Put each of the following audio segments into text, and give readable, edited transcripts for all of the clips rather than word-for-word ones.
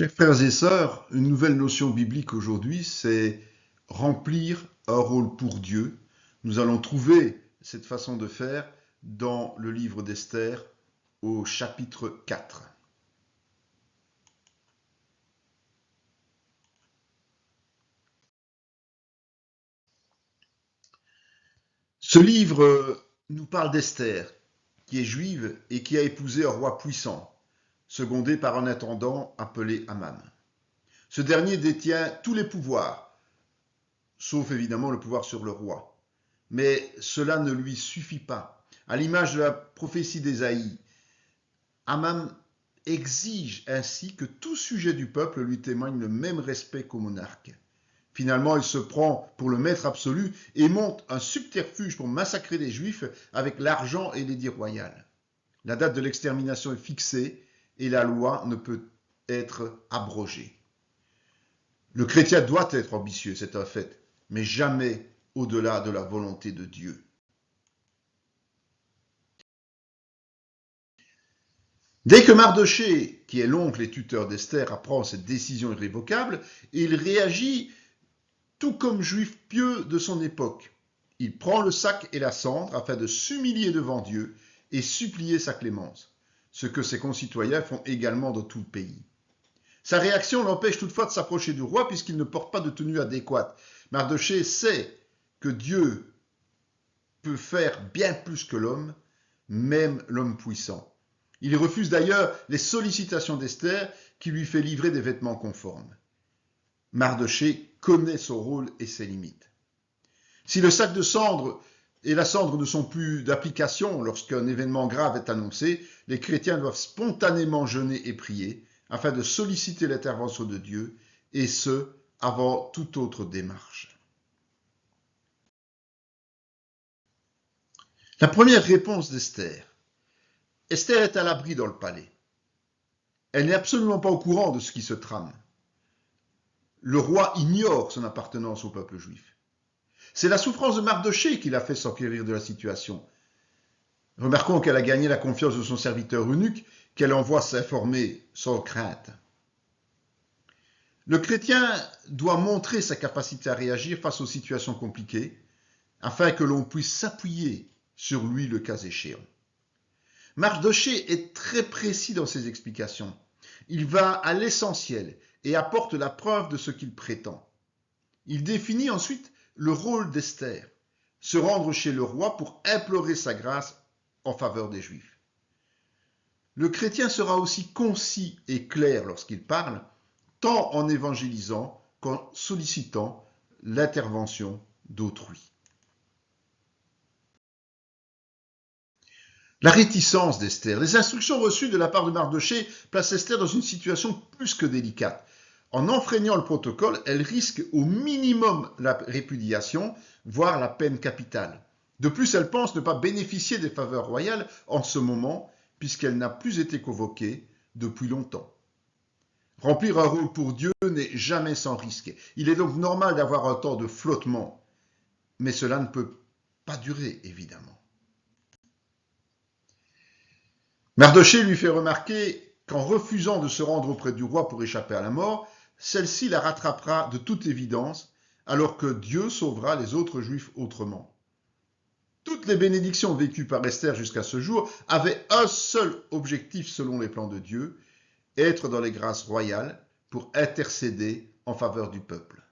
Chers frères et sœurs, une nouvelle notion biblique aujourd'hui, c'est remplir un rôle pour Dieu. Nous allons trouver cette façon de faire dans le livre d'Esther au chapitre 4. Ce livre nous parle d'Esther, qui est juive et qui a épousé un roi puissant, secondé par un intendant appelé Haman. Ce dernier détient tous les pouvoirs, sauf évidemment le pouvoir sur le roi. Mais cela ne lui suffit pas. À l'image de la prophétie d'Ésaïe, Haman exige ainsi que tout sujet du peuple lui témoigne le même respect qu'au monarque. Finalement, il se prend pour le maître absolu et monte un subterfuge pour massacrer les Juifs avec l'argent et l'édit royal. La date de l'extermination est fixée et la loi ne peut être abrogée. Le chrétien doit être ambitieux, c'est un fait, mais jamais au-delà de la volonté de Dieu. Dès que Mardochée, qui est l'oncle et tuteur d'Esther, apprend cette décision irrévocable, il réagit tout comme juif pieux de son époque. Il prend le sac et la cendre afin de s'humilier devant Dieu et supplier sa clémence, ce que ses concitoyens font également dans tout le pays. Sa réaction l'empêche toutefois de s'approcher du roi puisqu'il ne porte pas de tenue adéquate. Mardochée sait que Dieu peut faire bien plus que l'homme, même l'homme puissant. Il refuse d'ailleurs les sollicitations d'Esther qui lui fait livrer des vêtements conformes. Mardochée connaît son rôle et ses limites. Si le sac de cendre et la cendre ne sont plus d'application lorsqu'un événement grave est annoncé, les chrétiens doivent spontanément jeûner et prier afin de solliciter l'intervention de Dieu, et ce, avant toute autre démarche. La première réponse d'Esther. Esther est à l'abri dans le palais. Elle n'est absolument pas au courant de ce qui se trame. Le roi ignore son appartenance au peuple juif. C'est la souffrance de Mardochée qui l'a fait s'enquérir de la situation. Remarquons qu'elle a gagné la confiance de son serviteur eunuque, qu'elle envoie s'informer sans crainte. Le chrétien doit montrer sa capacité à réagir face aux situations compliquées, afin que l'on puisse s'appuyer sur lui le cas échéant. Mardochée est très précis dans ses explications. Il va à l'essentiel et apporte la preuve de ce qu'il prétend. Il définit ensuite le rôle d'Esther, se rendre chez le roi pour implorer sa grâce en faveur des Juifs. Le chrétien sera aussi concis et clair lorsqu'il parle, tant en évangélisant qu'en sollicitant l'intervention d'autrui. La réticence d'Esther. Les instructions reçues de la part de Mardochée placent Esther dans une situation plus que délicate. En enfreignant le protocole, elle risque au minimum la répudiation, voire la peine capitale. De plus, elle pense ne pas bénéficier des faveurs royales en ce moment, puisqu'elle n'a plus été convoquée depuis longtemps. Remplir un rôle pour Dieu n'est jamais sans risque. Il est donc normal d'avoir un temps de flottement, mais cela ne peut pas durer, évidemment. Mardochée lui fait remarquer qu'en refusant de se rendre auprès du roi pour échapper à la mort, celle-ci la rattrapera de toute évidence, alors que Dieu sauvera les autres Juifs autrement. Toutes les bénédictions vécues par Esther jusqu'à ce jour avaient un seul objectif selon les plans de Dieu, être dans les grâces royales pour intercéder en faveur du peuple.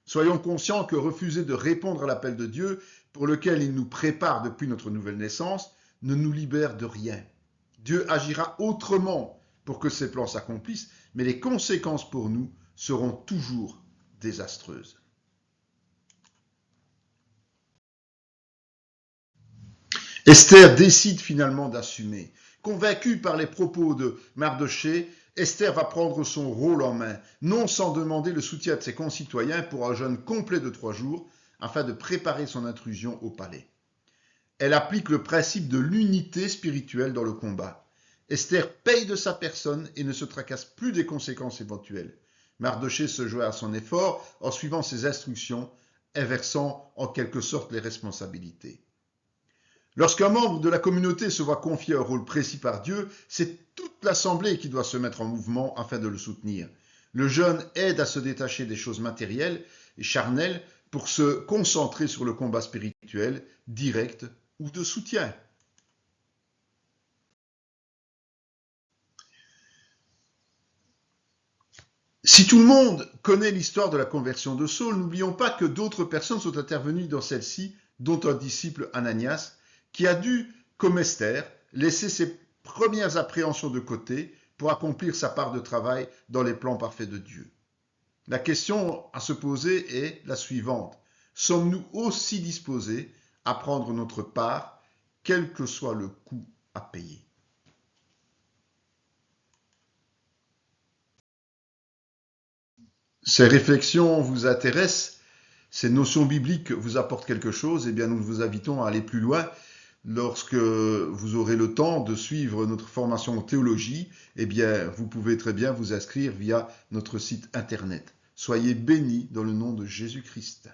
Soyons conscients que refuser de répondre à l'appel de Dieu, pour lequel il nous prépare depuis notre nouvelle naissance, ne nous libère de rien. Dieu agira autrement pour que ses plans s'accomplissent, mais les conséquences pour nous seront toujours désastreuses. Esther décide finalement d'assumer. Convaincue par les propos de Mardochée, Esther va prendre son rôle en main, non sans demander le soutien de ses concitoyens pour un jeûne complet de 3 jours, afin de préparer son intrusion au palais. Elle applique le principe de l'unité spirituelle dans le combat. Esther paye de sa personne et ne se tracasse plus des conséquences éventuelles. Mardochée se joint à son effort en suivant ses instructions, inversant en quelque sorte les responsabilités. Lorsqu'un membre de la communauté se voit confier un rôle précis par Dieu, c'est toute l'assemblée qui doit se mettre en mouvement afin de le soutenir. Le jeûne aide à se détacher des choses matérielles et charnelles pour se concentrer sur le combat spirituel, direct ou de soutien. Si tout le monde connaît l'histoire de la conversion de Saul, n'oublions pas que d'autres personnes sont intervenues dans celle-ci, dont un disciple Ananias, qui a dû, comme Esther, laisser ses premières appréhensions de côté pour accomplir sa part de travail dans les plans parfaits de Dieu. La question à se poser est la suivante. Sommes-nous aussi disposés à prendre notre part, quel que soit le coût à payer? Ces réflexions vous intéressent, ces notions bibliques vous apportent quelque chose, eh bien nous vous invitons à aller plus loin. Lorsque vous aurez le temps de suivre notre formation en théologie, eh bien vous pouvez très bien vous inscrire via notre site internet. Soyez bénis dans le nom de Jésus-Christ.